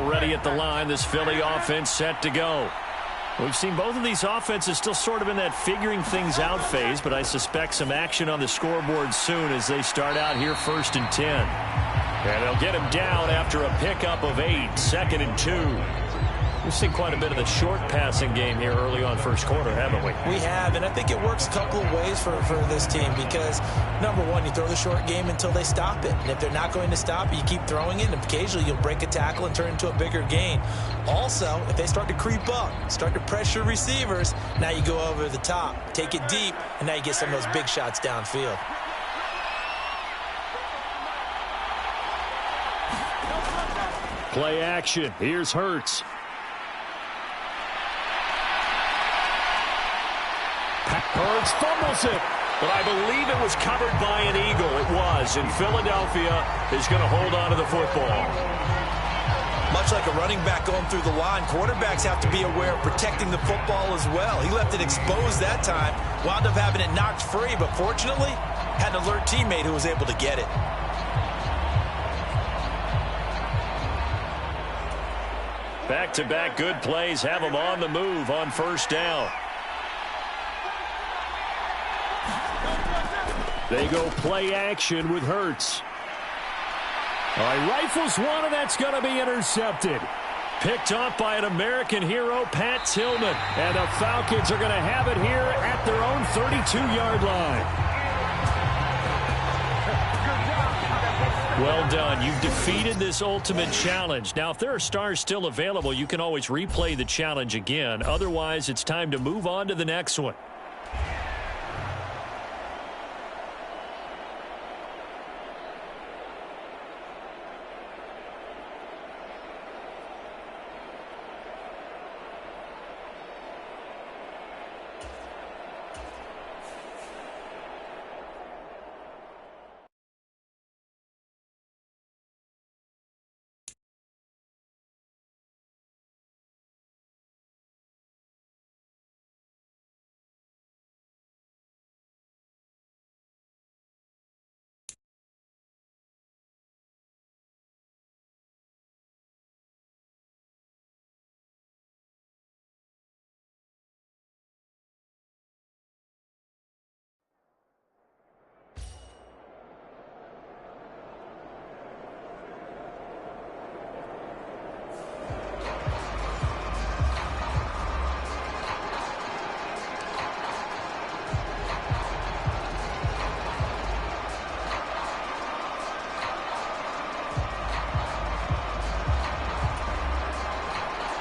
already at the line. This Philly offense set to go. We've seen both of these offenses still sort of in that figuring things out phase, but I suspect some action on the scoreboard soon as they start out here 1st and 10. And they'll get him down after a pickup of 8, 2nd and 2. We've seen quite a bit of the short passing game here early on first quarter, haven't we? We have, and I think it works a couple of ways for this team because, number one, you throw the short game until they stop it. And if they're not going to stop it, you keep throwing it, and occasionally you'll break a tackle and turn it into a bigger gain. Also, if they start to creep up, start to pressure receivers, now you go over the top, take it deep, and now you get some of those big shots downfield. Play action. Here's Hurts. Hurts fumbles it, but I believe it was covered by an Eagle. It was, and Philadelphia is going to hold on to the football. Much like a running back going through the line, quarterbacks have to be aware of protecting the football as well. He left it exposed that time, wound up having it knocked free, but fortunately, had an alert teammate who was able to get it. Back-to-back good plays have them on the move on 1st down. They go play action with Hurts. All right, rifles one, and that's going to be intercepted. Picked off by an American hero, Pat Tillman. And the Falcons are going to have it here at their own 32-yard line. Well done. You've defeated this ultimate challenge. Now, if there are stars still available, you can always replay the challenge again. Otherwise, it's time to move on to the next one.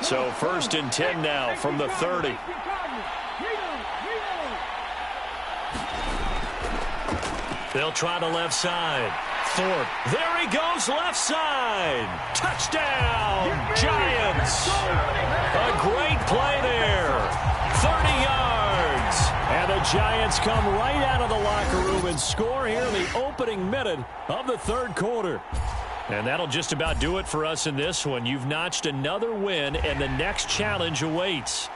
So 1st and 10 now from the 30. They'll try the left side. Thorpe. There he goes, left side. Touchdown, Giants. A great play there. 30 yards. And the Giants come right out of the locker room and score here in the opening minute of the 3rd quarter. And that'll just about do it for us in this one. You've notched another win, and the next challenge awaits.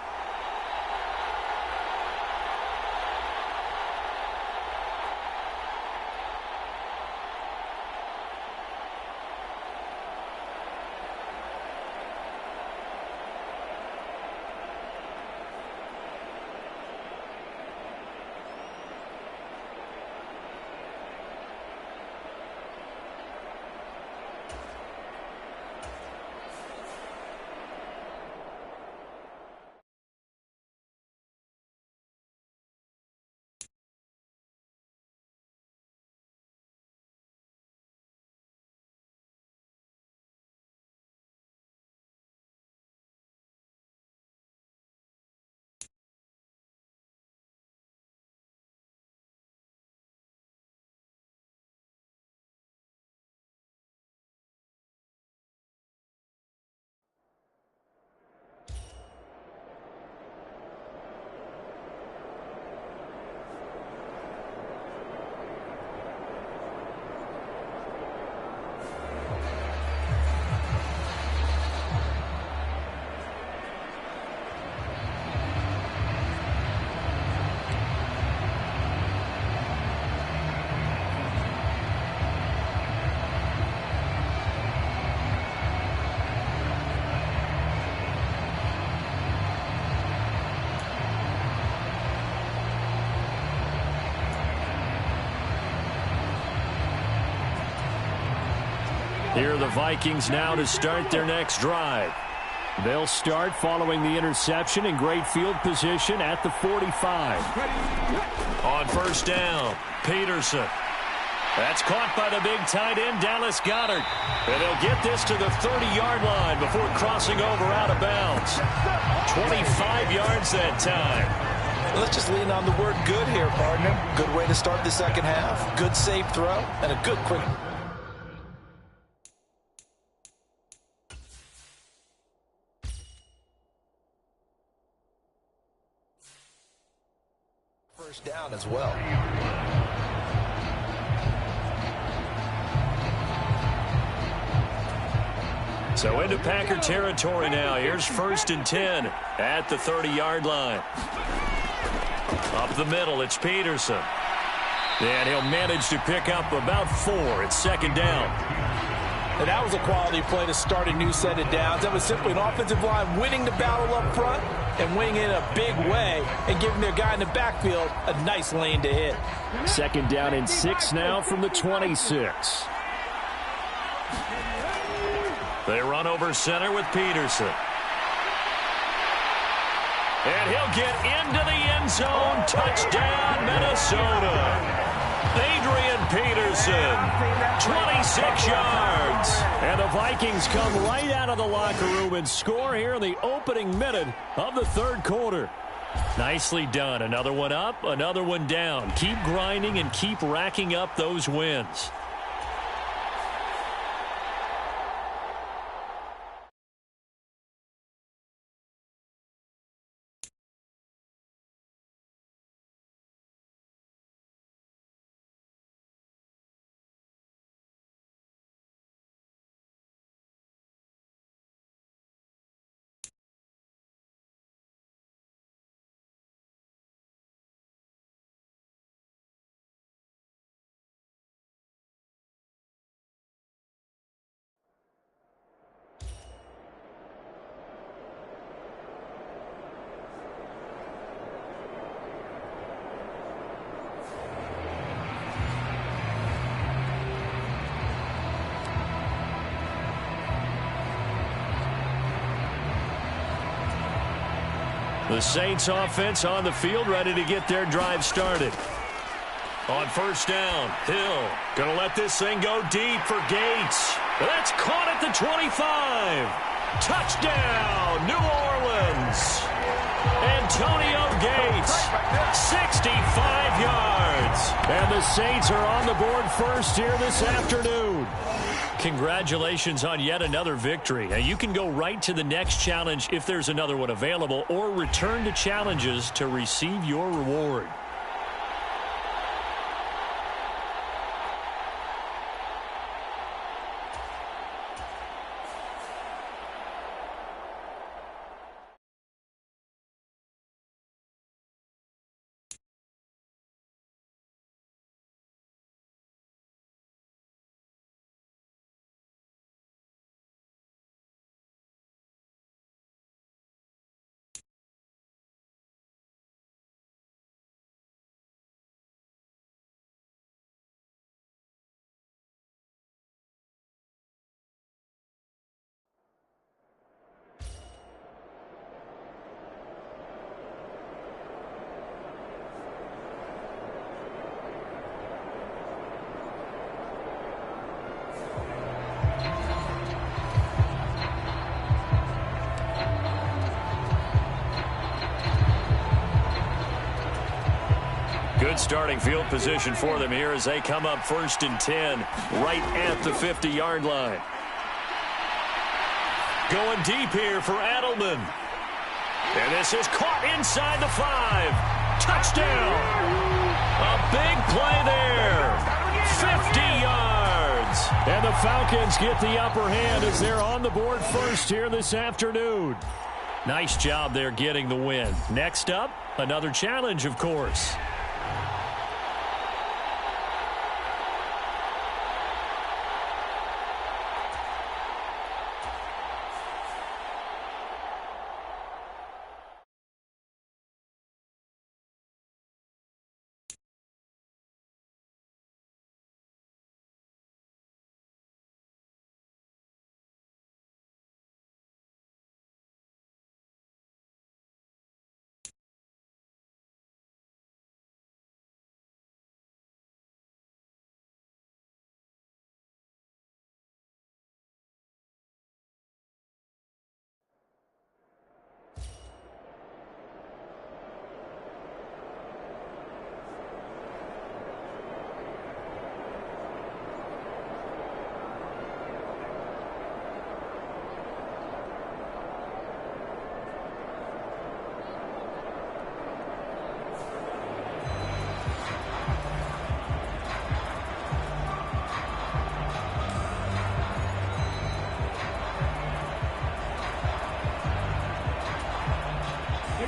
Here are the Vikings now to start their next drive. They'll start following the interception in great field position at the 45. On first down, Peterson. That's caught by the big tight end, Dallas Goedert. And they'll get this to the 30-yard line before crossing over out of bounds. 25 yards that time. Let's just lean on the word good here, partner. Good way to start the second half. Good safe throw and a good quick. First down as well. So into Packer territory now. Here's 1st and 10 at the 30-yard line. Up the middle, it's Peterson. And he'll manage to pick up about 4. It's 2nd down. And that was a quality play to start a new set of downs. That was simply an offensive line winning the battle up front and winning it in a big way and giving their guy in the backfield a nice lane to hit. 2nd down and 6 now from the 26. They run over center with Peterson. And he'll get into the end zone. Touchdown, Minnesota. Adrian Peterson, 26 yards. And the Vikings come right out of the locker room and score here in the opening minute of the 3rd quarter. Nicely done. Another one up, another one down. Keep grinding and keep racking up those wins. The Saints offense on the field, ready to get their drive started. On first down, Hill going to let this thing go deep for Gates. That's caught at the 25. Touchdown, New Orleans. Antonio Gates, 65 yards. And the Saints are on the board first here this afternoon. Congratulations on yet another victory. Now you can go right to the next challenge if there's another one available, or return to challenges to receive your reward. Good starting field position for them here as they come up 1st and 10 right at the 50-yard line. Going deep here for Adelman. And this is caught inside the 5. Touchdown. A big play there. 50 yards. And the Falcons get the upper hand as they're on the board first here this afternoon. Nice job there getting the win. Next up, another challenge, of course.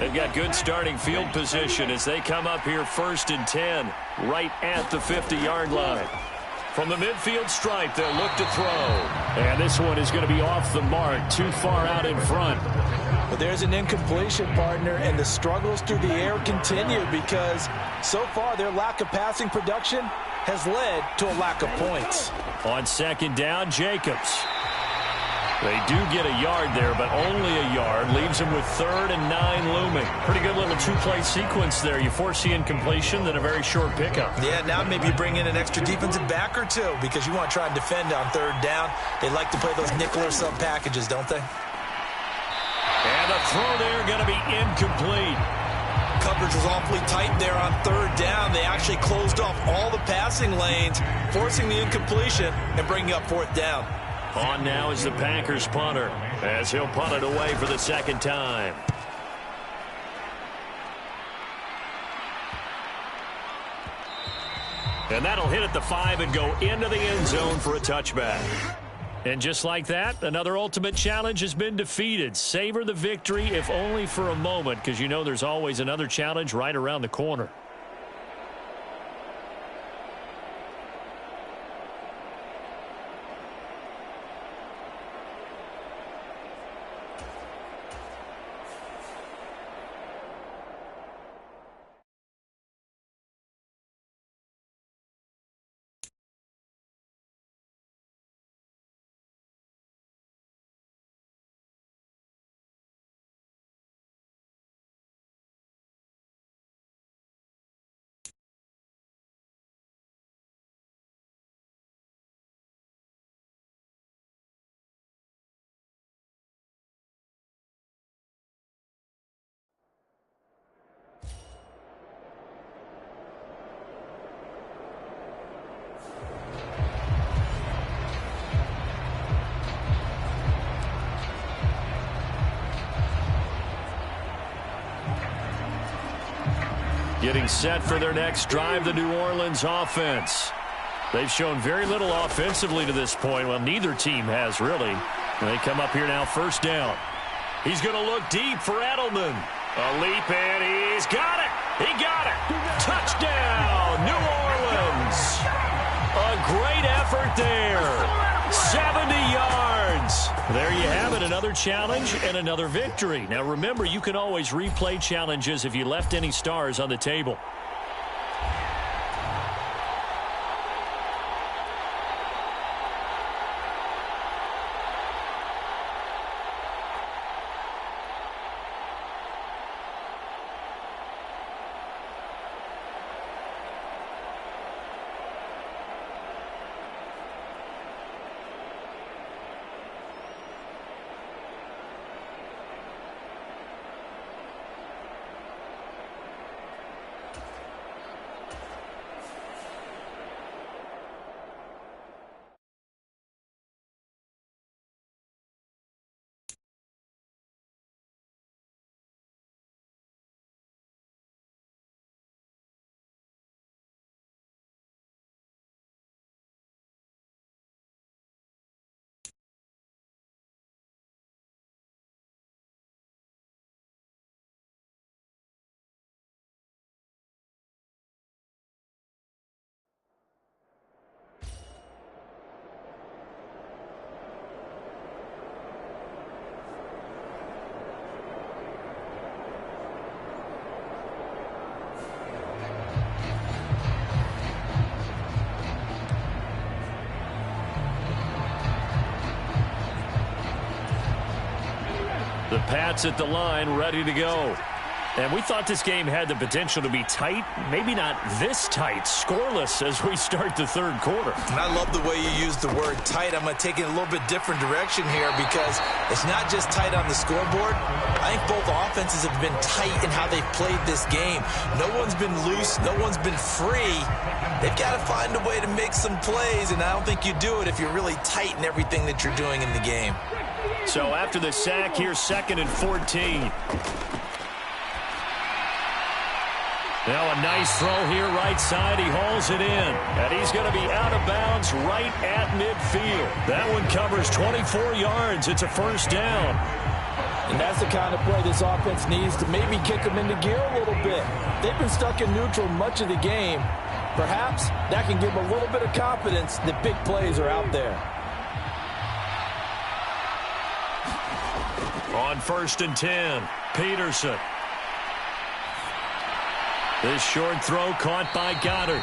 They've got good starting field position as they come up here 1st and 10, right at the 50-yard line. From the midfield stripe, they'll look to throw. And this one is going to be off the mark, too far out in front. But there's an incompletion, partner, and the struggles through the air continue because so far their lack of passing production has led to a lack of points. On 2nd down, Jacobs. They do get a yard there, but only a yard. Leaves them with 3rd and 9 looming. Pretty good little two-play sequence there. You force the incompletion, then a very short pickup. Yeah, now maybe bring in an extra defensive back or two because you want to try and defend on 3rd down. They like to play those nickel or sub packages, don't they? And the throw there going to be incomplete. Coverage was awfully tight there on 3rd down. They actually closed off all the passing lanes, forcing the incompletion and bringing up 4th down. On now is the Packers punter as he'll punt it away for the 2nd time. And that'll hit at the 5 and go into the end zone for a touchback. And just like that, another ultimate challenge has been defeated. Savor the victory, if only for a moment, because you know there's always another challenge right around the corner. Getting set for their next drive, the New Orleans offense. They've shown very little offensively to this point. Well, neither team has, really. And they come up here now, 1st down. He's going to look deep for Edelman. A leap, and he's got it. He got it. Touchdown, New Orleans. A great effort there. 70 yards. There you have it, another challenge and another victory. Now remember, you can always replay challenges if you left any stars on the table. The Pats at the line, ready to go. And we thought this game had the potential to be tight, maybe not this tight, scoreless as we start the 3rd quarter. And I love the way you use the word tight. I'm going to take it a little bit different direction here because it's not just tight on the scoreboard. I think both offenses have been tight in how they've played this game. No one's been loose. No one's been free. They've got to find a way to make some plays, and I don't think you do it if you're really tight in everything that you're doing in the game. So after the sack, here's 2nd and 14. Now a nice throw here right side. He hauls it in. And he's going to be out of bounds right at midfield. That one covers 24 yards. It's a 1st down. And that's the kind of play this offense needs to maybe kick them into gear a little bit. They've been stuck in neutral much of the game. Perhaps that can give them a little bit of confidence that big plays are out there. On 1st and 10, Peterson. This short throw caught by Goddard.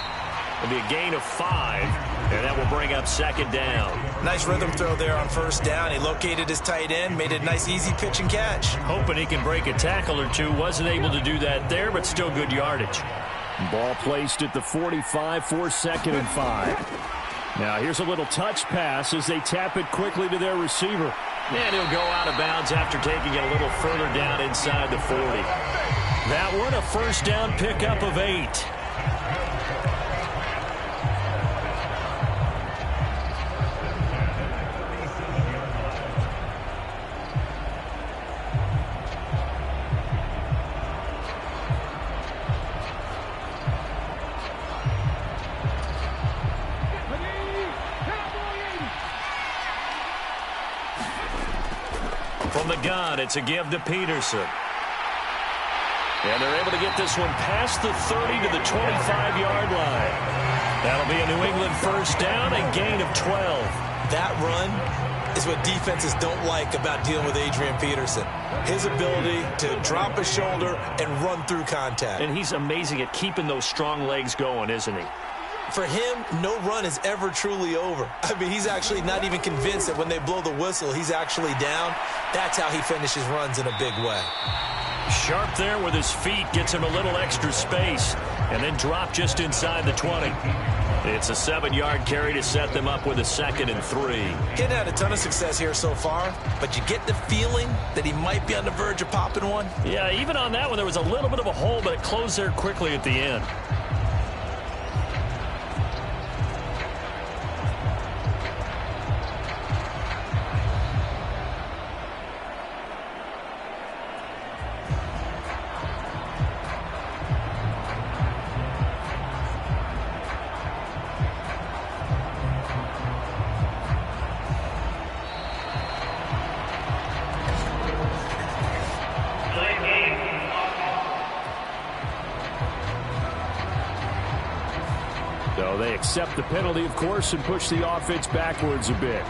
It'll be a gain of 5, and that will bring up 2nd down. Nice rhythm throw there on 1st down. He located his tight end, made a nice easy pitch and catch. Hoping he can break a tackle or two. Wasn't able to do that there, but still good yardage. Ball placed at the 45 for 2nd and 5. Now here's a little touch pass as they tap it quickly to their receiver. And he'll go out of bounds after taking it a little further down inside the 40. That one, a 1st down pickup of 8. From the gun, it's a give to Peterson. And they're able to get this one past the 30 to the 25-yard line. That'll be a New England 1st down, a gain of 12. That run is what defenses don't like about dealing with Adrian Peterson. His ability to drop his shoulder and run through contact. And he's amazing at keeping those strong legs going, isn't he? For him, no run is ever truly over. I mean, he's actually not even convinced that when they blow the whistle, he's actually down. That's how he finishes runs in a big way. Sharp there with his feet, gets him a little extra space, and then drop just inside the 20. It's a 7-yard carry to set them up with a 2nd and 3. Getting had a ton of success here so far, but you get the feeling that he might be on the verge of popping one. Yeah, even on that one, there was a little bit of a hole, but it closed there quickly at the end. So they accept the penalty, of course, and push the offense backwards a bit.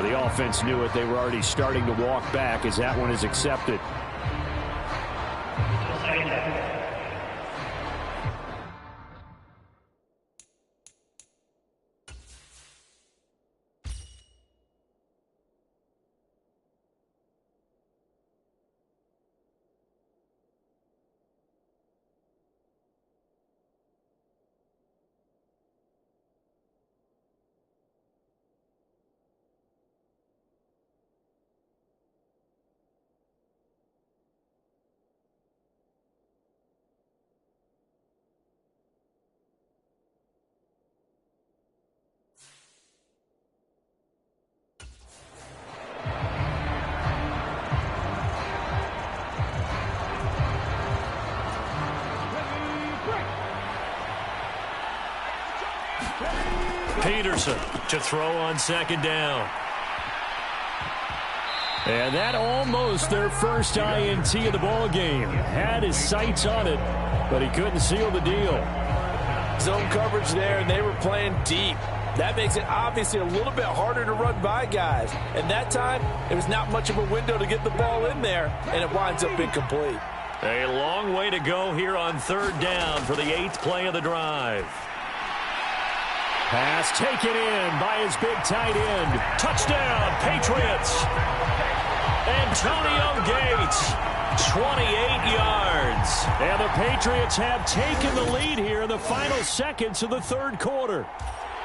The offense knew it. They were already starting to walk back as that one is accepted. Peterson to throw on 2nd down. And that almost their first INT of the ball game. Had his sights on it, but he couldn't seal the deal. Zone coverage there, and they were playing deep. That makes it obviously a little bit harder to run by guys. And that time, there was not much of a window to get the ball in there, and it winds up incomplete. A long way to go here on 3rd down for the 8th play of the drive. Pass taken in by his big tight end. Touchdown, Patriots. Antonio Gates, 28 yards. And the Patriots have taken the lead here in the final seconds of the third quarter.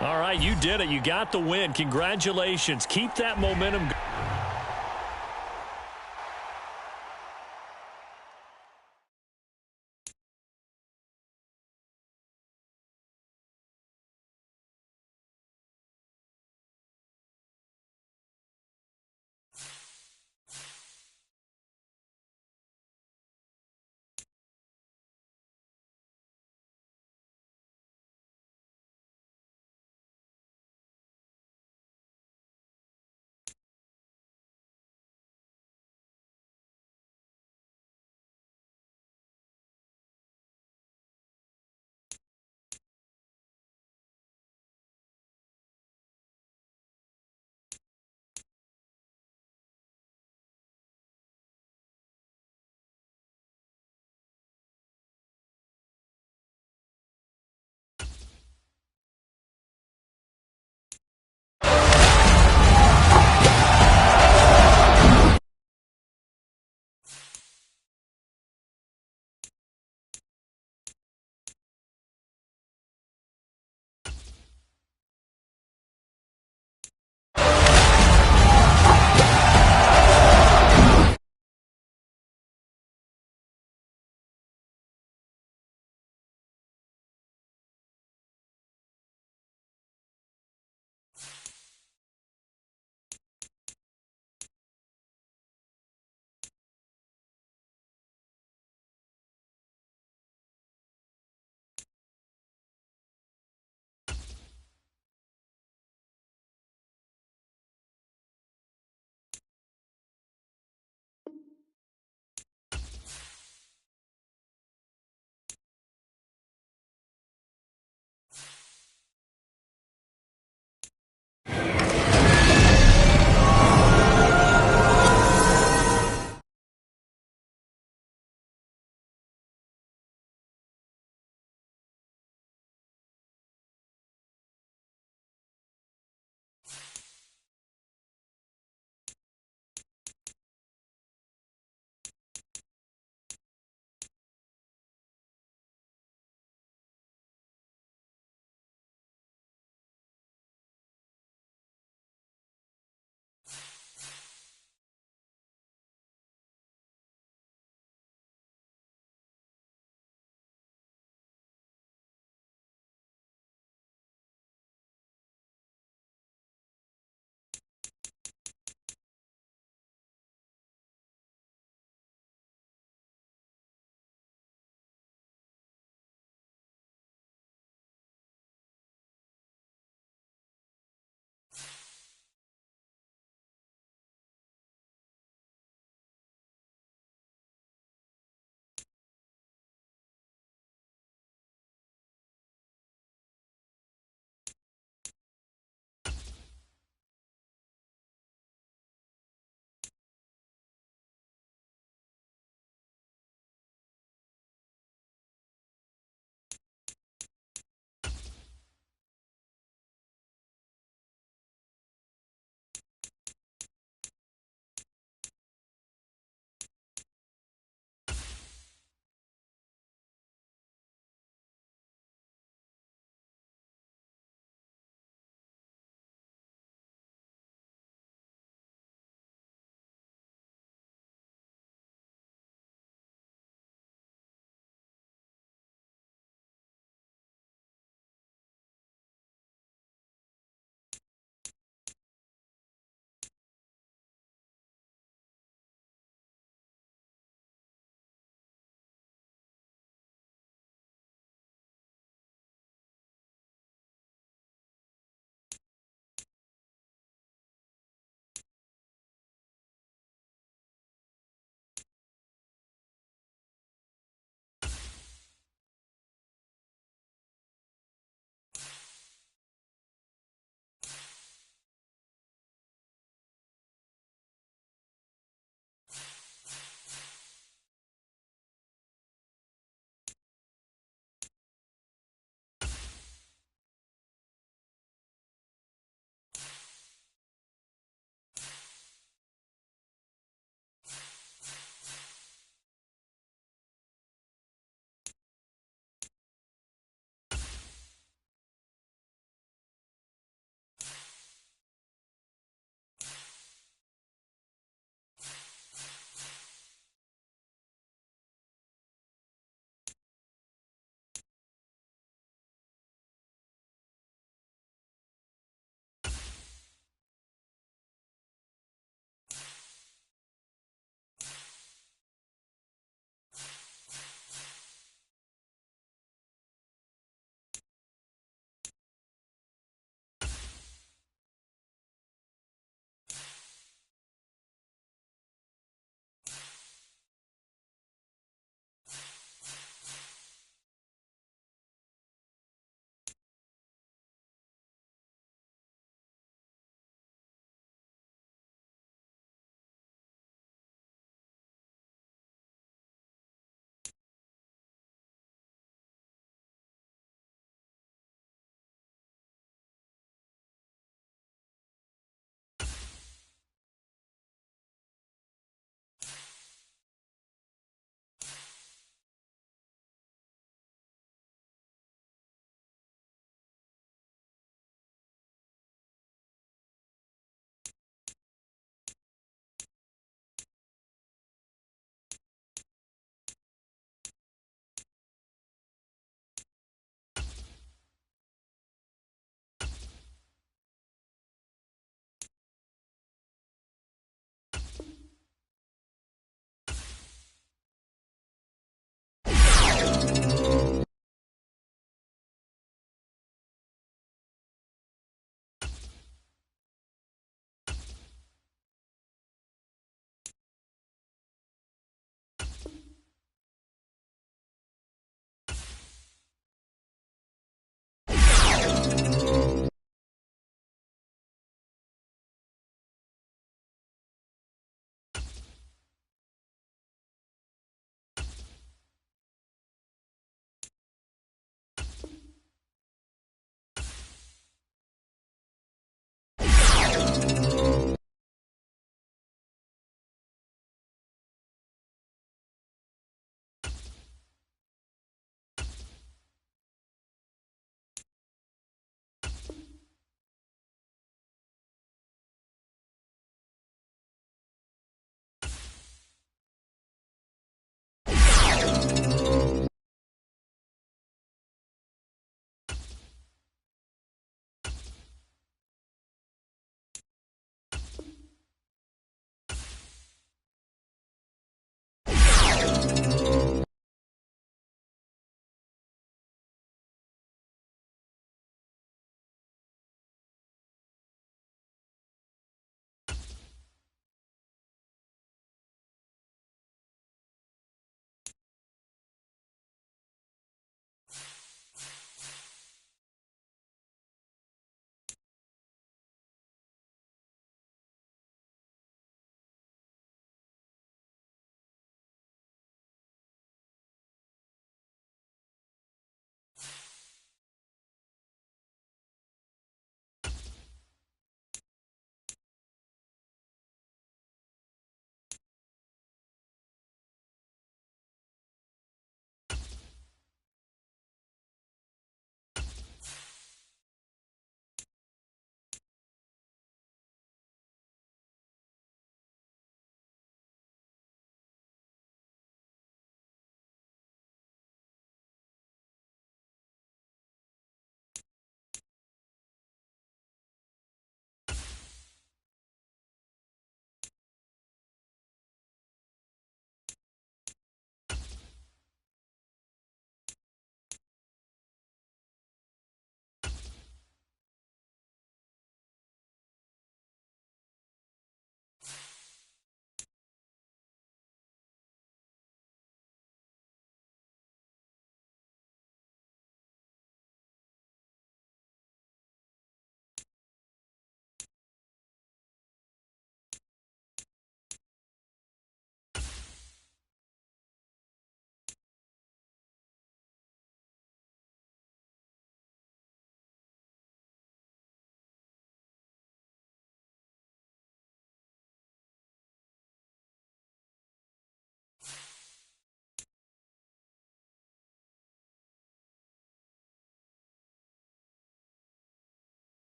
All right, you did it. You got the win. Congratulations. Keep that momentum going.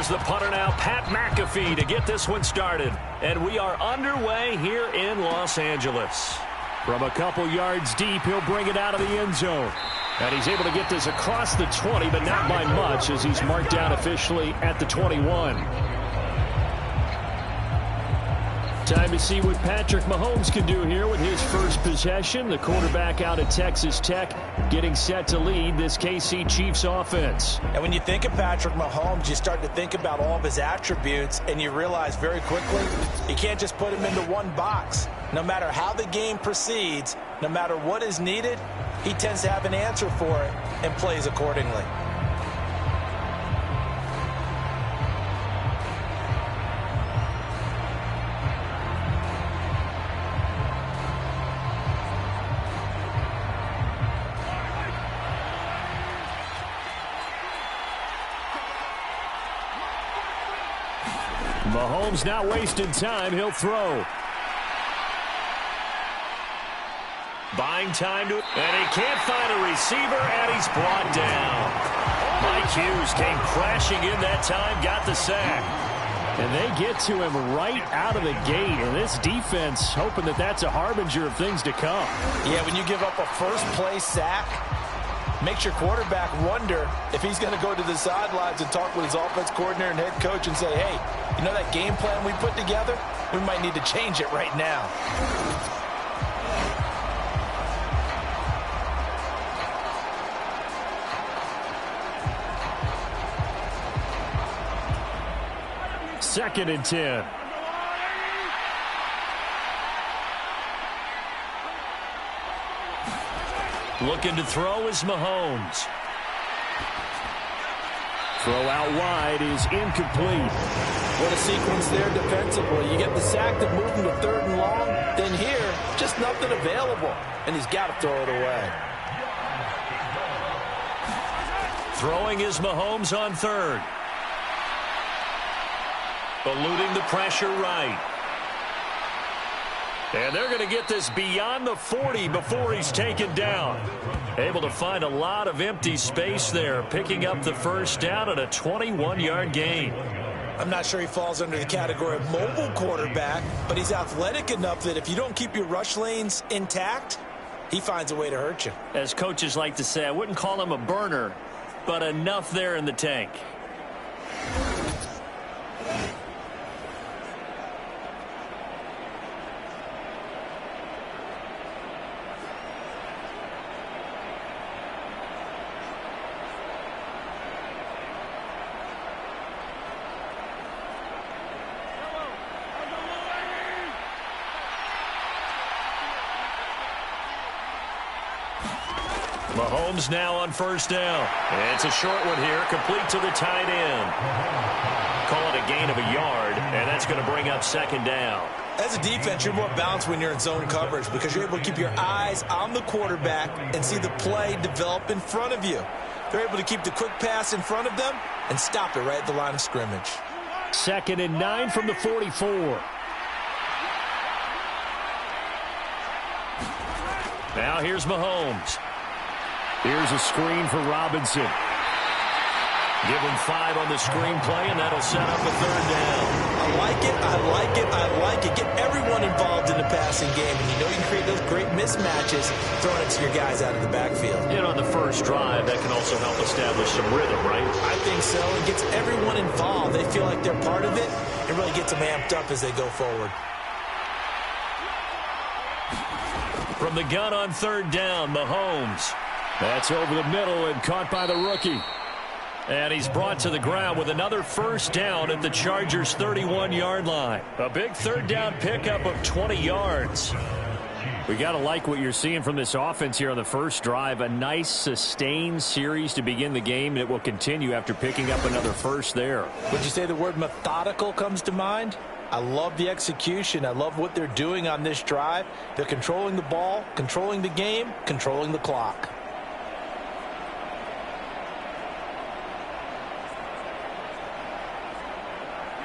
Here's the punter now, Pat McAfee, to get this one started. And we are underway here in Los Angeles. From a couple yards deep, he'll bring it out of the end zone. And he's able to get this across the 20, but not by much as he's marked down officially at the 21. Time to see what Patrick Mahomes can do here with his first possession. The quarterback out at Texas Tech getting set to lead this KC Chiefs offense. And when you think of Patrick Mahomes, you start to think about all of his attributes, and you realize very quickly you can't just put him into one box. No matter how the game proceeds, no matter what is needed, he tends to have an answer for it and plays accordingly. Mahomes not wasting time. He'll throw. Buying time to, and he can't find a receiver, and he's brought down. Mike Hughes came crashing in that time, got the sack. And they get to him right out of the gate. And this defense hoping that that's a harbinger of things to come. Yeah, when you give up a first-place sack, makes your quarterback wonder if he's going to go to the sidelines and talk with his offense coordinator and head coach and say, hey, you know that game plan we put together? We might need to change it right now. Second and 10. Looking to throw is Mahomes. Throw out wide is incomplete. What a sequence there defensively. You get the sack that moved him to 3rd and long. Then here, just nothing available. And he's got to throw it away. Throwing is Mahomes on 3rd. Eluding the pressure right. And they're going to get this beyond the 40 before he's taken down. Able to find a lot of empty space there, picking up the first down at a 21-yard gain. I'm not sure he falls under the category of mobile quarterback, but he's athletic enough that if you don't keep your rush lanes intact, he finds a way to hurt you. As coaches like to say, I wouldn't call him a burner, but enough there in the tank. Mahomes now on first down. And it's a short one here, complete to the tight end. Call it a gain of a yard, and that's going to bring up second down. As a defense, you're more balanced when you're in zone coverage because you're able to keep your eyes on the quarterback and see the play develop in front of you. They're able to keep the quick pass in front of them and stop it right at the line of scrimmage. 2nd and 9 from the 44. Now here's Mahomes. Here's a screen for Robinson. Give him 5 on the screen play, and that'll set up a 3rd down. I like it, I like it, I like it. Get everyone involved in the passing game, and you know you can create those great mismatches throwing it to your guys out of the backfield. And on the first drive, that can also help establish some rhythm, right? I think so. It gets everyone involved. They feel like they're part of it. It really gets them amped up as they go forward. From the gun on 3rd down, Mahomes. That's over the middle and caught by the rookie. And he's brought to the ground with another first down at the Chargers' 31-yard line. A big 3rd down pickup of 20 yards. We got to like what you're seeing from this offense here on the first drive. A nice, sustained series to begin the game, and it will continue after picking up another first there. Would you say the word methodical comes to mind? I love the execution. I love what they're doing on this drive. They're controlling the ball, controlling the game, controlling the clock.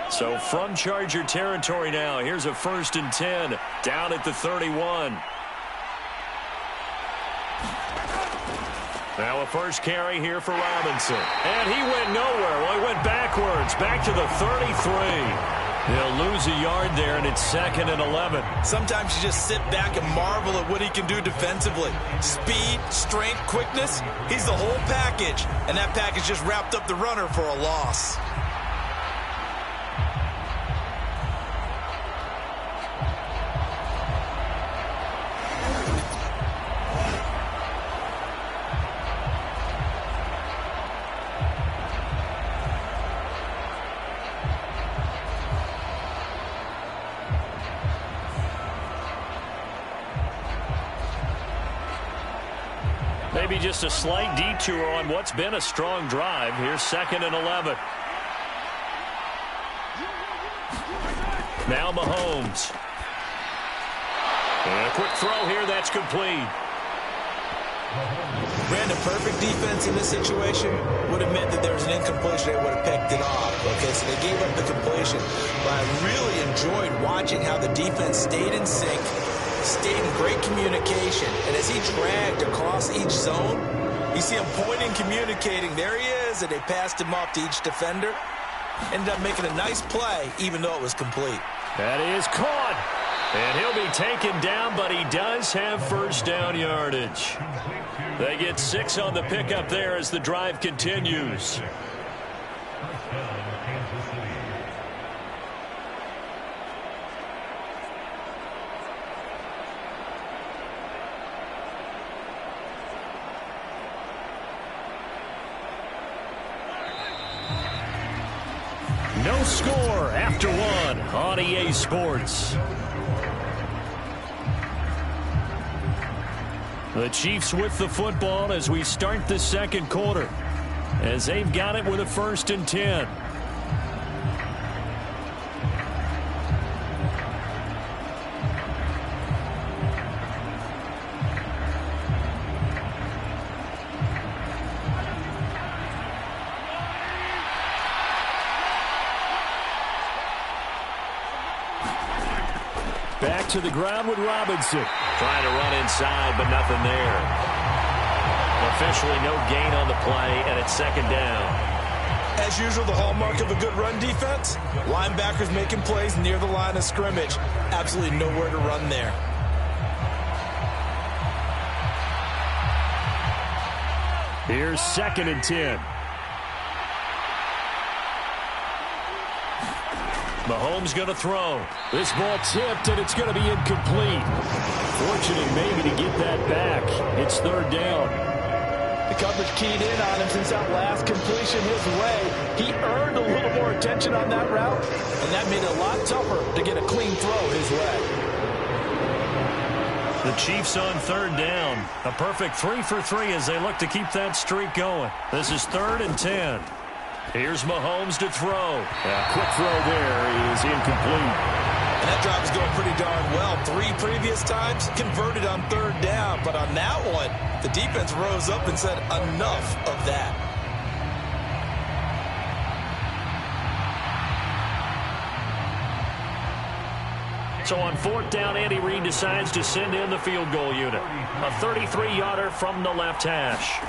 So from Charger territory now, here's a 1st and 10 down at the 31. Now a first carry here for Robinson. And he went nowhere. Well, he went backwards, back to the 33. He'll lose a yard there, and it's 2nd and 11. Sometimes you just sit back and marvel at what he can do defensively. Speed, strength, quickness, he's the whole package. And that package just wrapped up the runner for a loss. Maybe just a slight detour on what's been a strong drive. Here's 2nd and 11. Now Mahomes. And a quick throw here, that's complete. Brandon, perfect defense in this situation would have meant that there was an incompletion. They would have picked it off. Okay, so they gave up the completion. But I really enjoyed watching how the defense stayed in sync, stayed in great communication. And as he dragged across each zone, you see him pointing, communicating. There he is, and they passed him off to each defender. Ended up making a nice play, even though it was complete. That is caught. And he'll be taken down, but he does have first down yardage. They get 6 on the pickup there as the drive continues. No score after 1 on EA Sports. The Chiefs with the football as we start the second quarter, as they've got it with a 1st and 10. Back to the ground with Robinson. Trying to run inside, but nothing there. Officially no gain on the play, and it's 2nd down. As usual, the hallmark of a good run defense, linebackers making plays near the line of scrimmage. Absolutely nowhere to run there. Here's 2nd and 10. Mahomes going to throw. This ball tipped, and it's going to be incomplete. Fortunate maybe to get that back. It's 3rd down. The coverage keyed in on him since that last completion his way. He earned a little more attention on that route, and that made it a lot tougher to get a clean throw his way. The Chiefs on 3rd down. A perfect 3 for 3 as they look to keep that streak going. This is 3rd and 10. Here's Mahomes to throw. A quick throw there is incomplete. And that drive is going pretty darn well. 3 previous times converted on 3rd down. But on that one, the defense rose up and said enough of that. So on 4th down, Andy Reid decides to send in the field goal unit. A 33-yarder from the left hash.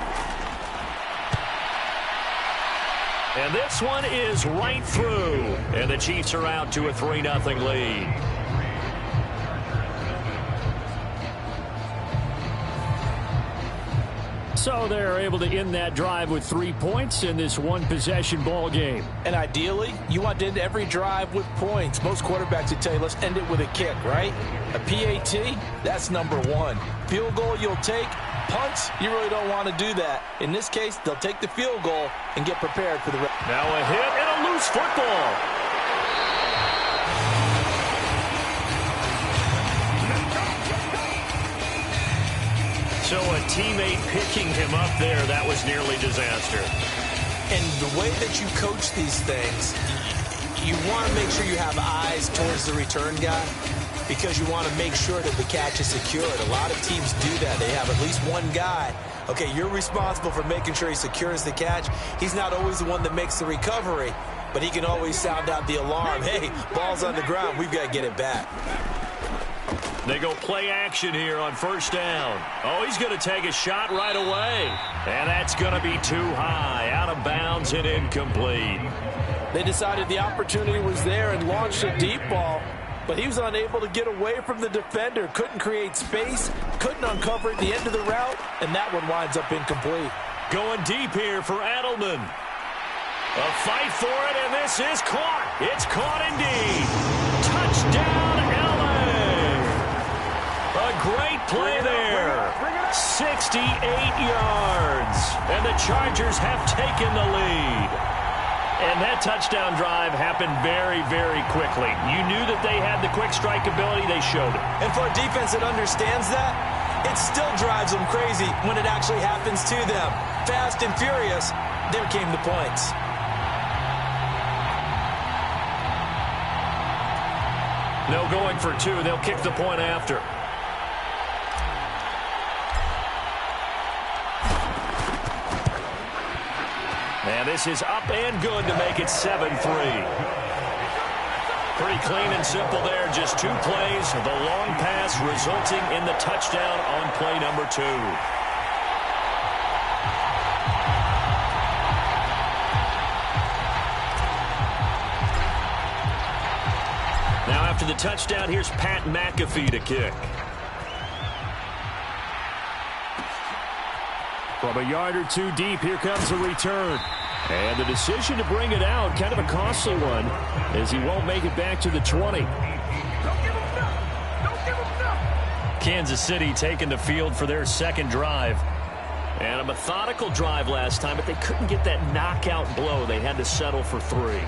And this one is right through. And the Chiefs are out to a 3-0 lead. So they're able to end that drive with 3 points in this one-possession ball game. And ideally, you want to end every drive with points. Most quarterbacks would tell you, let's end it with a kick, right? A PAT, that's number 1. Field goal you'll take. Punts, you really don't want to do that. In this case, they'll take the field goal and get prepared for the rest. Now a hit and a loose football. So a teammate picking him up there, that was nearly disaster. And the way that you coach these things, you want to make sure you have eyes towards the return guy, because you want to make sure that the catch is secured. A lot of teams do that. They have at least one guy. Okay, you're responsible for making sure he secures the catch. He's not always the one that makes the recovery, but he can always sound out the alarm. Hey, ball's on the ground. We've got to get it back. They go play action here on first down. Oh, he's going to take a shot right away. And that's going to be too high, out of bounds and incomplete. They decided the opportunity was there and launched a deep ball, but he was unable to get away from the defender, couldn't create space, couldn't uncover at the end of the route, and that one winds up incomplete. Going deep here for Edelman. A fight for it, and this is caught. It's caught indeed. Touchdown, LA. A great play there. 68 yards. And the Chargers have taken the lead. And that touchdown drive happened very, very quickly. You knew that they had the quick strike ability. They showed it. And for a defense that understands that, it still drives them crazy when it actually happens to them. Fast and furious, there came the points. No going for two. They'll kick the point after. And this is up and good to make it 7-3. Pretty clean and simple there. Just 2 plays. The long pass resulting in the touchdown on play number 2. Now after the touchdown, here's Pat McAfee to kick. From a yard or 2 deep, here comes a return. And the decision to bring it out, kind of a costly one, as he won't make it back to the 20. Kansas City taking the field for their second drive. And a methodical drive last time, but they couldn't get that knockout blow. They had to settle for 3.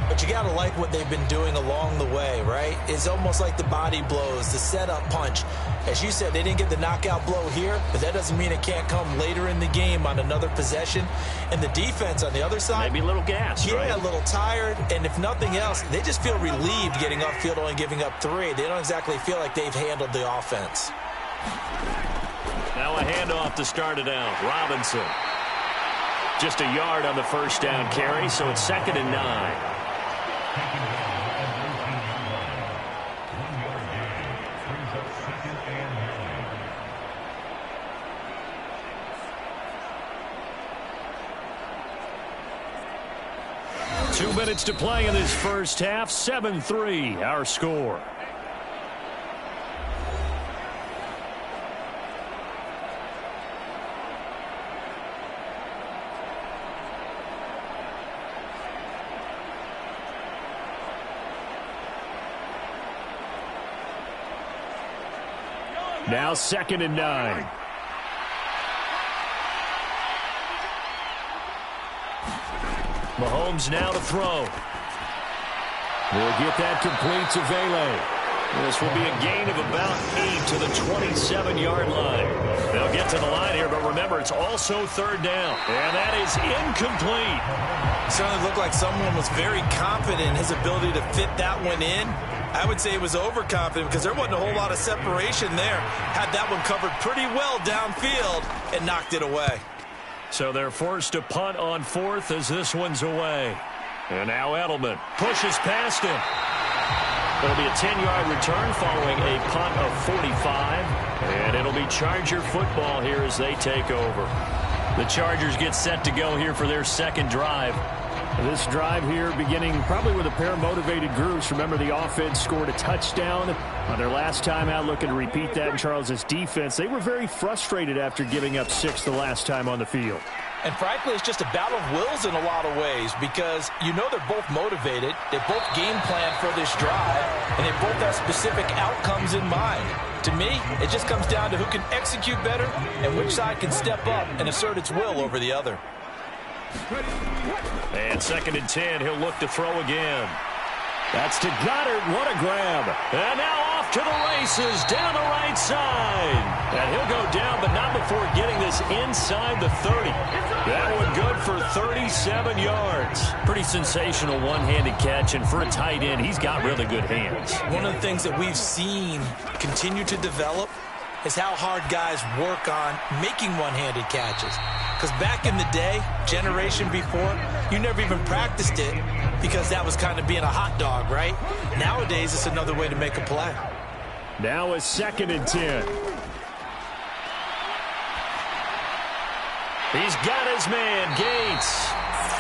But you got to like what they've been doing along the way, right? It's almost like the body blows, the setup punch. As you said, they didn't get the knockout blow here, but that doesn't mean it can't come later in the game on another possession. And the defense on the other side, maybe a little gassed, right? Yeah, a little tired. And if nothing else, they just feel relieved getting upfield, only giving up 3. They don't exactly feel like they've handled the offense. Now a handoff to start it out. Robinson. Just a yard on the first down carry, so it's 2nd and 9. Two minutes to play in this first half. 7-3, our score. Now 2nd and 9. Mahomes now to throw. We'll get that complete to Vele. This will be a gain of about 8 to the 27-yard line. They'll get to the line here, but remember, it's also 3rd down. And that is incomplete. Certainly looked like someone was very confident in his ability to fit that one in. I would say he was overconfident because there wasn't a whole lot of separation there. Had that one covered pretty well downfield and knocked it away. So they're forced to punt on 4th as this one's away. And now Edelman pushes past him. It'll be a 10-yard return following a punt of 45. And it'll be Charger football here as they take over. The Chargers get set to go here for their second drive. This drive here beginning probably with a pair of motivated groups. Remember, the offense scored a touchdown on their last time out, looking to repeat that in Charles's defense. They were very frustrated after giving up 6 the last time on the field. And frankly, it's just a battle of wills in a lot of ways because you know they're both motivated. They both game plan for this drive, and they both have specific outcomes in mind. To me, it just comes down to who can execute better and which side can step up and assert its will over the other. And 2nd and 10, he'll look to throw again. That's to Goddard. What a grab. And now off to the races down the right side. And he'll go down, but not before getting this inside the 30. That one good for 37 yards. Pretty sensational one-handed catch, and for a tight end, he's got really good hands. One of the things that we've seen continue to develop is how hard guys work on making one-handed catches. Because back in the day, generation before, you never even practiced it because that was kind of being a hot dog, right? Nowadays, it's another way to make a play. Now a 2nd and 10. He's got his man, Gates.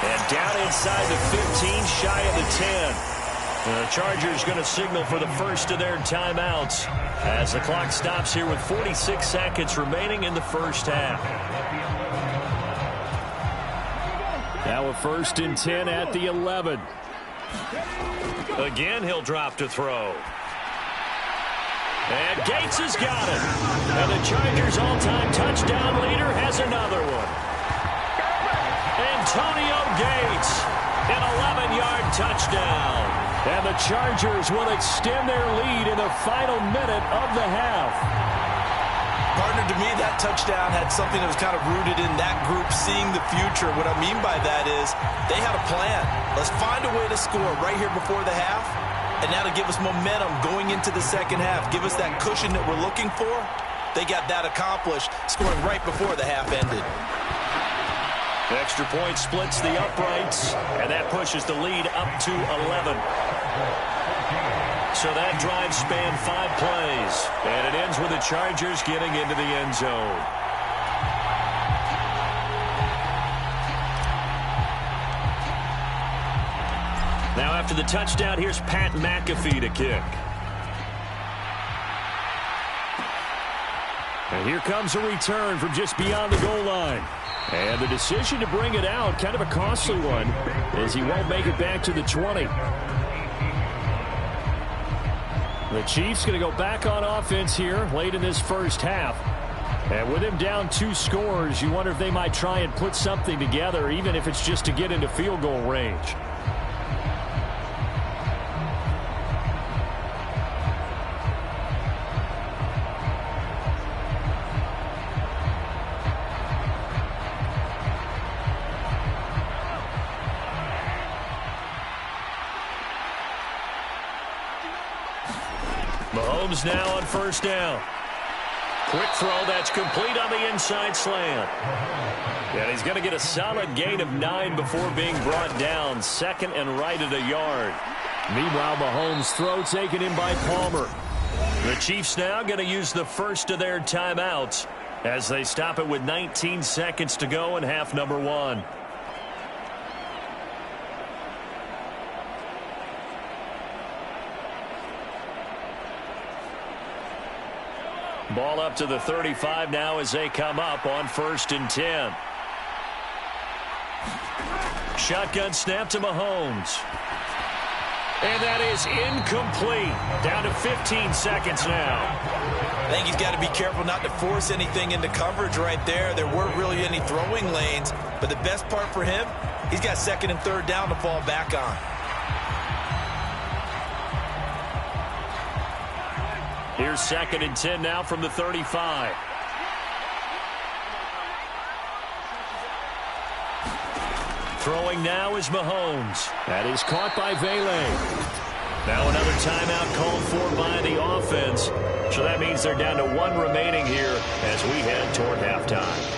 And down inside the 15, shy of the 10. The Chargers going to signal for the first of their timeouts as the clock stops here with 46 seconds remaining in the first half. Now a 1st and 10 at the 11. Again, he'll drop to throw. And Gates has got it. And the Chargers' all-time touchdown leader has another one. Antonio Gates, an 11-yard touchdown. And the Chargers will extend their lead in the final minute of the half. Partner, to me, that touchdown had something that was kind of rooted in that group seeing the future. What I mean by that is they had a plan. Let's find a way to score right here before the half. And now to give us momentum going into the second half, give us that cushion that we're looking for. They got that accomplished, scoring right before the half ended. The extra point splits the uprights, and that pushes the lead up to 11. So that drive spanned 5 plays, and it ends with the Chargers getting into the end zone. Now after the touchdown, here's Pat McAfee to kick. And here comes a return from just beyond the goal line. And the decision to bring it out, kind of a costly one, as he won't make it back to the 20. The Chiefs going to go back on offense here late in this first half. And with him down 2 scores, you wonder if they might try and put something together, even if it's just to get into field goal range. Mahomes now on first down. Quick throw that's complete on the inside slant. And he's going to get a solid gain of 9 before being brought down. 2nd and right at a yard. Meanwhile, Mahomes' throw taken in by Palmer. The Chiefs now going to use the first of their timeouts as they stop it with 19 seconds to go in half number 1. Ball up to the 35 now as they come up on 1st and 10. Shotgun snap to Mahomes. And that is incomplete. Down to 15 seconds now. I think he's got to be careful not to force anything into coverage right there. There weren't really any throwing lanes. But the best part for him, he's got 2nd and 3rd down to fall back on. Here's 2nd and 10 now from the 35. Throwing now is Mahomes. That is caught by Vele. Now another timeout called for by the offense. So that means they're down to 1 remaining here as we head toward halftime.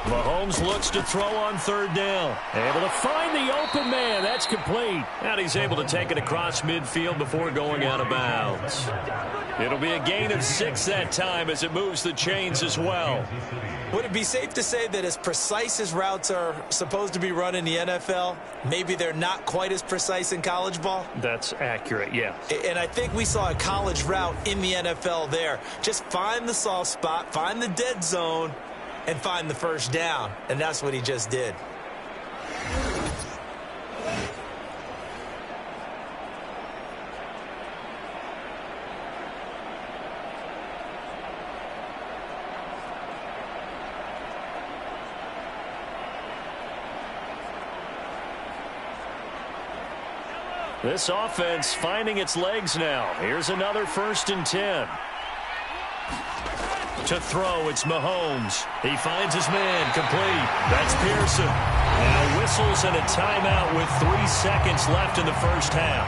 Mahomes looks to throw on 3rd down. Able to find the open man. That's complete. And he's able to take it across midfield before going out of bounds. It'll be a gain of 6 that time as it moves the chains as well. Would it be safe to say that as precise as routes are supposed to be run in the NFL, maybe they're not quite as precise in college ball? That's accurate, yeah. And I think we saw a college route in the NFL there. Just find the soft spot, find the dead zone, and find the first down. And that's what he just did. This offense finding its legs now. Here's another 1st and 10. To throw, it's Mahomes. He finds his man, complete. That's Pearson. Now whistles and a timeout with 3 seconds left in the first half.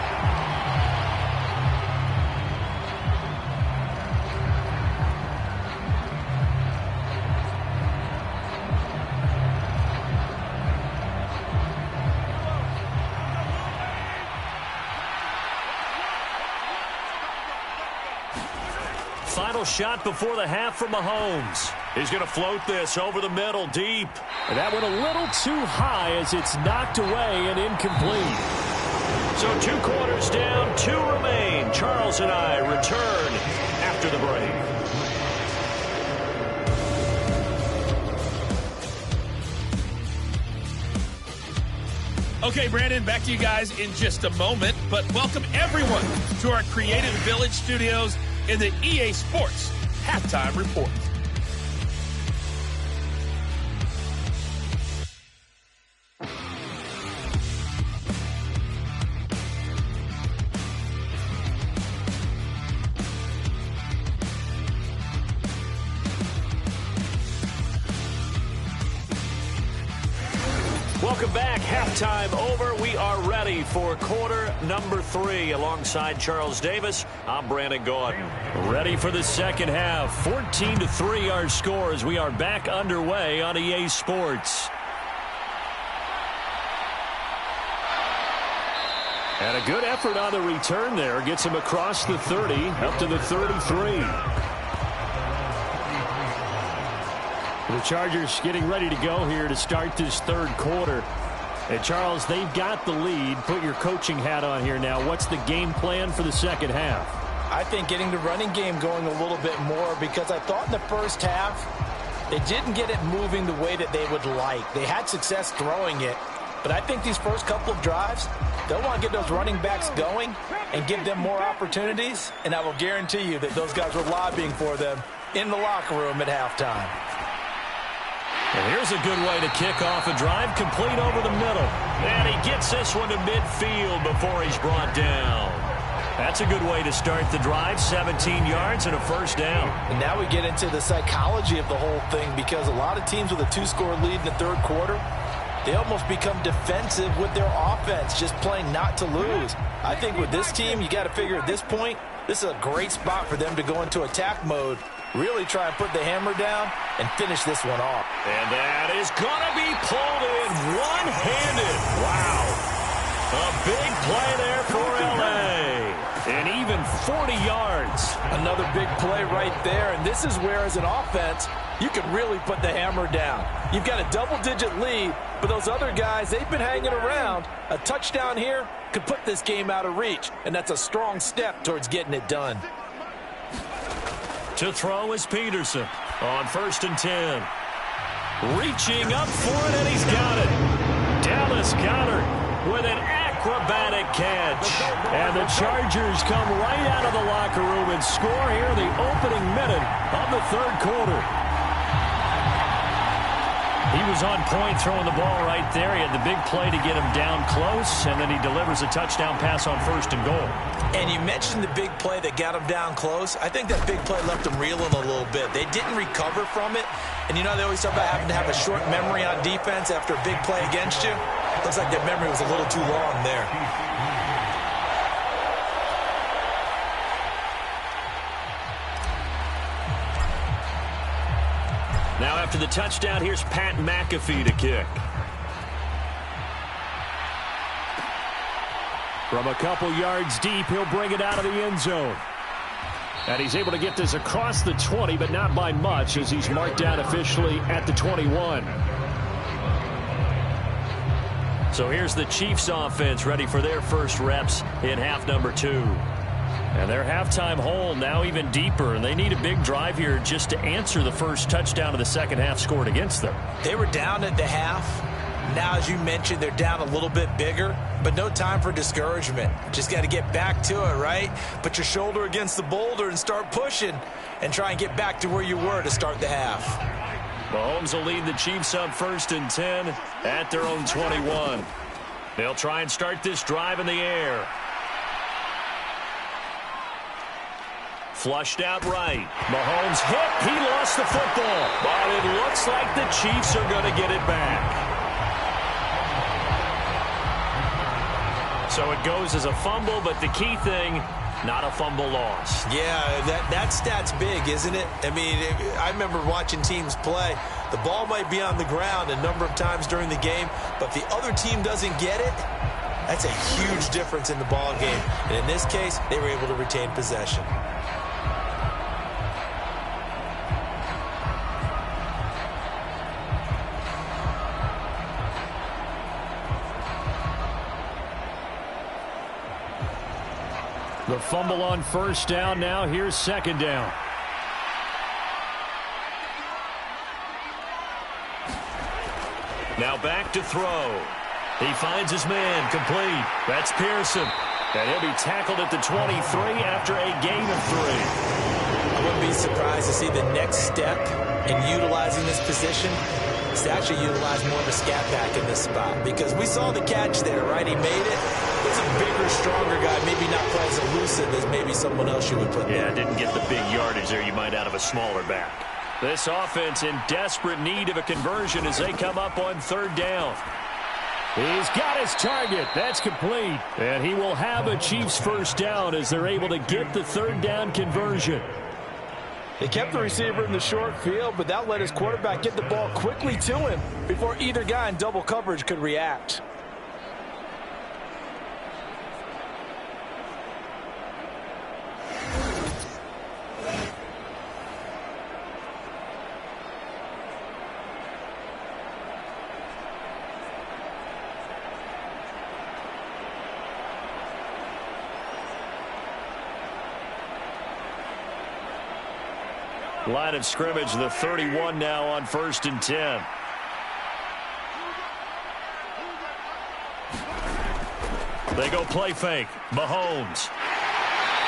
final shot before the half from Mahomes. He's going to float this over the middle, deep. And that went a little too high as it's knocked away and incomplete. So 2 quarters down, 2 remain. Charles and I return after the break. Okay, Brandon, back to you guys in just a moment. But welcome everyone to our Creative Village studios in the EA Sports Halftime Report. Welcome back. Halftime over. We are ready for quarter number 3. Alongside Charles Davis, I'm Brandon Gordon. Ready for the second half. 14-3 our score as we are back underway on EA Sports. And a good effort on the return there. Gets him across the 30, up to the 33. The Chargers getting ready to go here to start this third quarter. And Charles, they've got the lead. Put your coaching hat on here now. What's the game plan for the second half? I think getting the running game going a little bit more, because I thought in the first half they didn't get it moving the way that they would like. They had success throwing it, but I think these first couple of drives, they'll want to get those running backs going and give them more opportunities, and I will guarantee you that those guys were lobbying for them in the locker room at halftime. And here's a good way to kick off a drive, complete over the middle. And he gets this one to midfield before he's brought down. That's a good way to start the drive, 17 yards and a first down. And now we get into the psychology of the whole thing, because a lot of teams with a 2-score lead in the third quarter, they almost become defensive with their offense, just playing not to lose. I think with this team, you got to figure at this point, this is a great spot for them to go into attack mode, really try and put the hammer down and finish this one off. And that is going to be pulled in one-handed. Wow. A big play there for L.A. And even 40 yards. Another big play right there, and this is where, as an offense, you can really put the hammer down. You've got a double-digit lead, but those other guys, they've been hanging around. A touchdown here could put this game out of reach, and that's a strong step towards getting it done. To throw is Peterson on 1st and 10. Reaching up for it, and he's got it. Dallas Goedert with an acrobatic catch. And the Chargers come right out of the locker room and score here in the opening minute of the third quarter. He was on point throwing the ball right there. He had the big play to get him down close, and then he delivers a touchdown pass on 1st and goal. And you mentioned the big play that got him down close. I think that big play left him reeling a little bit. They didn't recover from it. And you know, they always talk about having to have a short memory on defense after a big play against you. Looks like their memory was a little too long there. Now after the touchdown, here's Pat McAfee to kick. From a couple yards deep, he'll bring it out of the end zone. And he's able to get this across the 20, but not by much, as he's marked down officially at the 21. So here's the Chiefs offense ready for their first reps in half number 2. And their halftime hole now even deeper, and they need a big drive here just to answer the first touchdown of the second half scored against them. They were down at the half. Now, as you mentioned, they're down a little bit bigger, but no time for discouragement. Just got to get back to it, right? Put your shoulder against the boulder and start pushing and try and get back to where you were to start the half. Mahomes will lead the Chiefs up 1st and 10 at their own 21. They'll try and start this drive in the air. Flushed out right. Mahomes hit. He lost the football. But it looks like the Chiefs are going to get it back. So it goes as a fumble, but the key thing, not a fumble loss. Yeah, that stat's big, isn't it? I mean, I remember watching teams play. The ball might be on the ground a number of times during the game, but if the other team doesn't get it, that's a huge difference in the ball game. And in this case, they were able to retain possession. The fumble on first down. Now here's second down. Now back to throw. He finds his man, complete. That's Pearson. And he'll be tackled at the 23 after a gain of 3. I wouldn't be surprised to see the next step in utilizing this position is to actually utilize more of a scat back in this spot. Because we saw the catch there, right? He made it. He's a bigger, stronger guy, maybe not quite as elusive as maybe someone else you would put there. Yeah, didn't get the big yardage there you might out of a smaller back. This offense in desperate need of a conversion as they come up on third down. He's got his target. That's complete. And he will have a Chiefs first down as they're able to get the third down conversion. They kept the receiver in the short field, but that let his quarterback get the ball quickly to him before either guy in double coverage could react. Line of scrimmage, the 31 now on 1st and 10. They go play fake. Mahomes.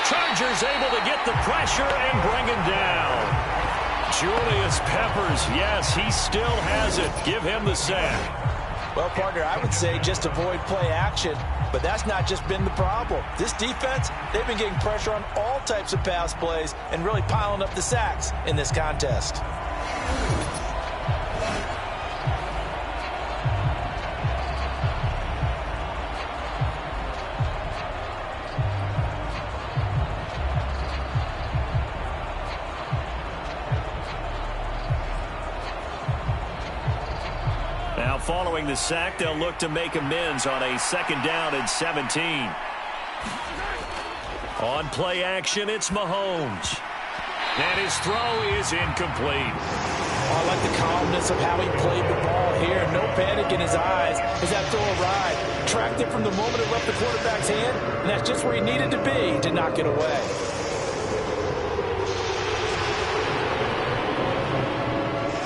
Chargers able to get the pressure and bring him down. Julius Peppers, yes, he still has it. Give him the sack. Well, partner, I would say just avoid play action, but that's not just been the problem. This defense, they've been getting pressure on all types of pass plays and really piling up the sacks in this contest. Now following the sack, they'll look to make amends on a second down and 17. On play action, it's Mahomes. And his throw is incomplete. I like the calmness of how he played the ball here. No panic in his eyes as that throw arrived. Tracked it from the moment it left the quarterback's hand, and that's just where he needed to be to knock it away.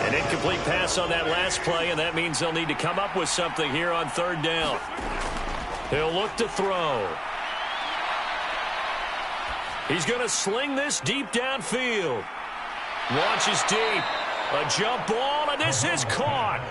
An incomplete pass on that last play, and that means they'll need to come up with something here on third down. He'll look to throw. He's going to sling this deep downfield. Launches deep. A jump ball, and this is caught.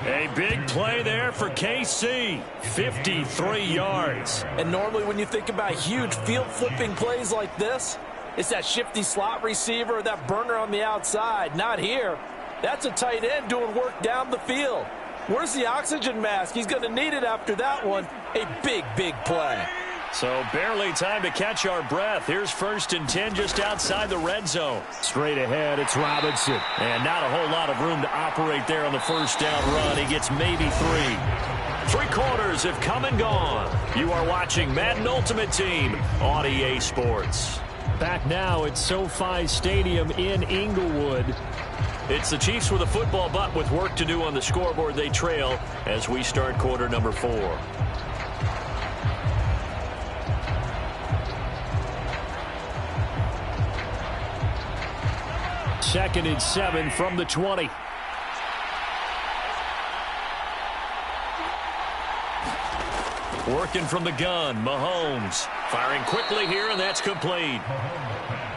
A big play there for KC. 53 yards. And normally when you think about huge field-flipping plays like this, it's that shifty slot receiver or that burner on the outside. Not here. That's a tight end doing work down the field. Where's the oxygen mask? He's going to need it after that one. A big, big play. So barely time to catch our breath. Here's 1st and 10 just outside the red zone. Straight ahead, it's Robinson. And not a whole lot of room to operate there on the first down run. He gets maybe 3. 3 quarters have come and gone. You are watching Madden Ultimate Team on EA Sports. Back now at SoFi Stadium in Inglewood. It's the Chiefs with a football, but with work to do on the scoreboard. They trail as we start quarter number 4. Second and 7 from the 20. Working from the gun, Mahomes. Firing quickly here, and that's complete.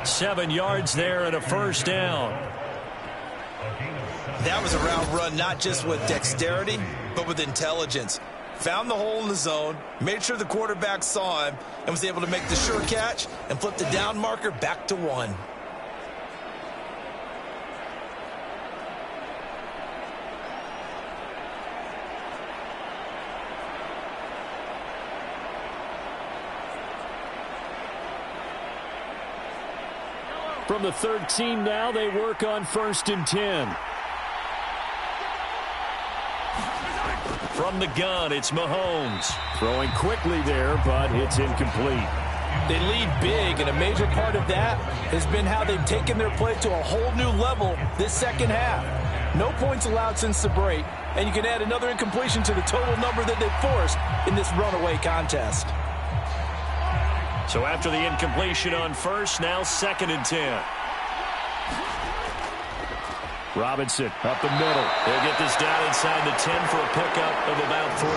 7 yards there and a first down. That was a route run not just with dexterity, but with intelligence. Found the hole in the zone, made sure the quarterback saw him, and was able to make the sure catch and flip the down marker back to 1. From the 13 now, they work on 1st and 10. From the gun, it's Mahomes. Throwing quickly there, but it's incomplete. They lead big, and a major part of that has been how they've taken their play to a whole new level this second half. No points allowed since the break, and you can add another incompletion to the total number that they've forced in this runaway contest. So after the incompletion on first, now 2nd and 10. Robinson up the middle. They'll get this down inside the 10 for a pickup of about 3.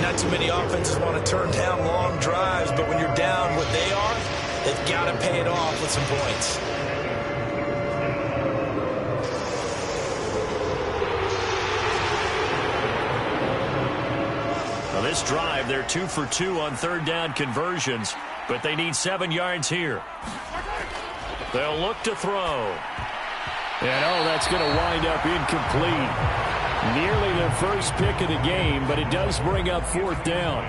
Not too many offenses want to turn down long drives, but when you're down what they are, they've got to pay it off with some points. Now this drive, they're 2 for 2 on 3rd down conversions, but they need 7 yards here. They'll look to throw. And, that's going to wind up incomplete. Nearly their first pick of the game, but it does bring up 4th down.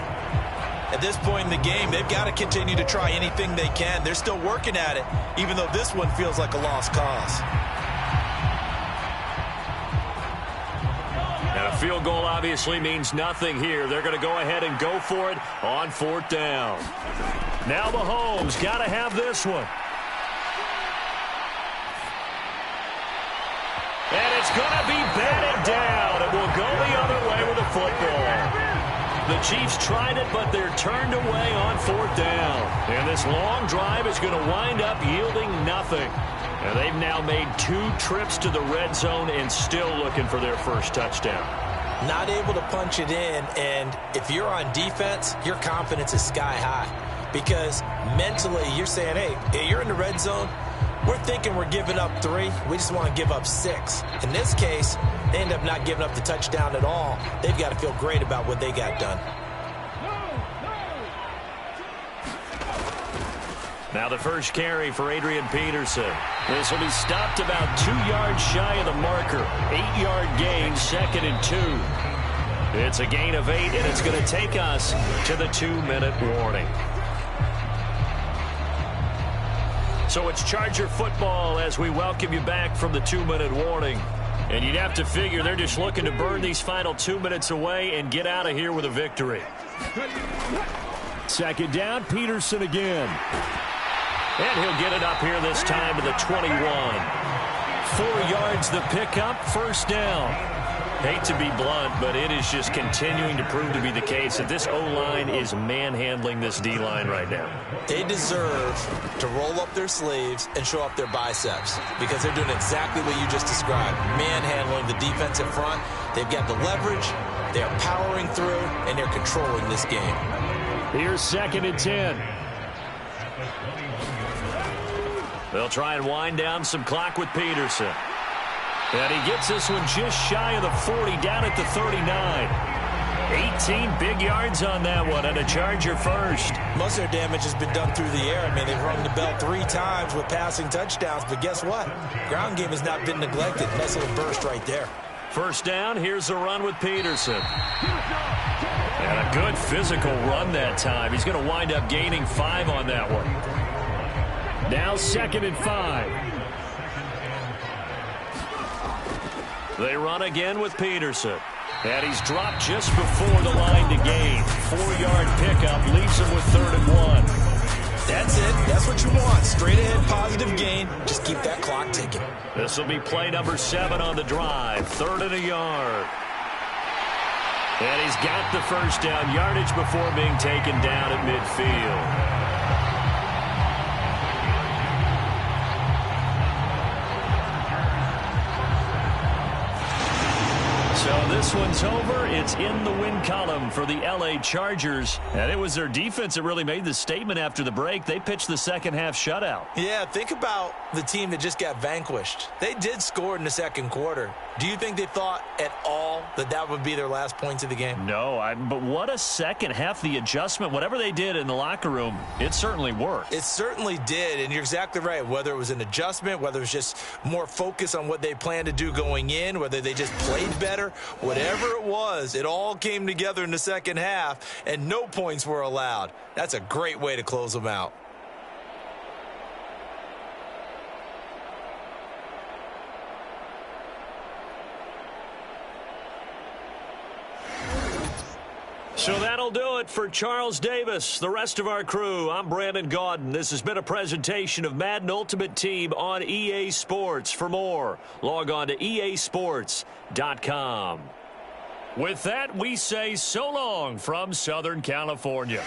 At this point in the game, they've got to continue to try anything they can. They're still working at it, even though this one feels like a lost cause. And a field goal obviously means nothing here. They're going to go ahead and go for it on 4th down. Now Mahomes got to have this one. And it's going to be batted down. It will go the other way with the football. The Chiefs tried it, but they're turned away on 4th down. And this long drive is going to wind up yielding nothing. And they've now made 2 trips to the red zone and still looking for their first touchdown. Not able to punch it in, and if you're on defense, your confidence is sky high. Because mentally, you're saying, hey, you're in the red zone. We're thinking we're giving up 3. We just want to give up 6. In this case, they end up not giving up the touchdown at all. They've got to feel great about what they got done. Now the first carry for Adrian Peterson. This will be stopped about 2 yards shy of the marker. 8-yard gain, 2nd and 2. It's a gain of 8, and it's going to take us to the 2-minute warning. So it's Charger football as we welcome you back from the 2-minute warning. And you'd have to figure they're just looking to burn these final 2 minutes away and get out of here with a victory. 2nd down, Peterson again. And he'll get it up here this time to the 21. 4 yards the pickup, 1st down. Hate to be blunt, but it is just continuing to prove to be the case that this O-line is manhandling this D-line right now. They deserve to roll up their sleeves and show up their biceps because they're doing exactly what you just described, manhandling the defensive front. They've got the leverage, they're powering through, and they're controlling this game. Here's 2nd and 10. They'll try and wind down some clock with Peterson. And he gets this one just shy of the 40, down at the 39. 18 big yards on that one, and a Charger first. Most of their damage has been done through the air. I mean, they've rung the bell 3 times with passing touchdowns, but guess what? Ground game has not been neglected. Nice little burst right there. 1st down, here's the run with Peterson. And a good physical run that time. He's going to wind up gaining 5 on that one. Now 2nd and 5. They run again with Peterson. And he's dropped just before the line to gain. 4-yard pickup leaves him with 3rd and 1. That's it. That's what you want. Straight ahead, positive gain. Just keep that clock ticking. This will be play number 7 on the drive. 3rd and a yard. And he's got the 1st down yardage before being taken down at midfield. So this one's over. It's in the win column for the L.A. Chargers. And it was their defense that really made the statement after the break. They pitched the second half shutout. Yeah, think about the team that just got vanquished. They did score in the 2nd quarter. Do you think they thought at all that that would be their last points of the game? No, but what a second half. The adjustment, whatever they did in the locker room, it certainly worked. It certainly did, and you're exactly right. Whether it was an adjustment, whether it was just more focus on what they planned to do going in, whether they just played better, whatever it was, it all came together in the 2nd half, and no points were allowed. That's a great way to close them out. So that'll do it for Charles Davis, the rest of our crew. I'm Brandon Gaudin. This has been a presentation of Madden Ultimate Team on EA Sports. For more, log on to easports.com. With that, we say so long from Southern California.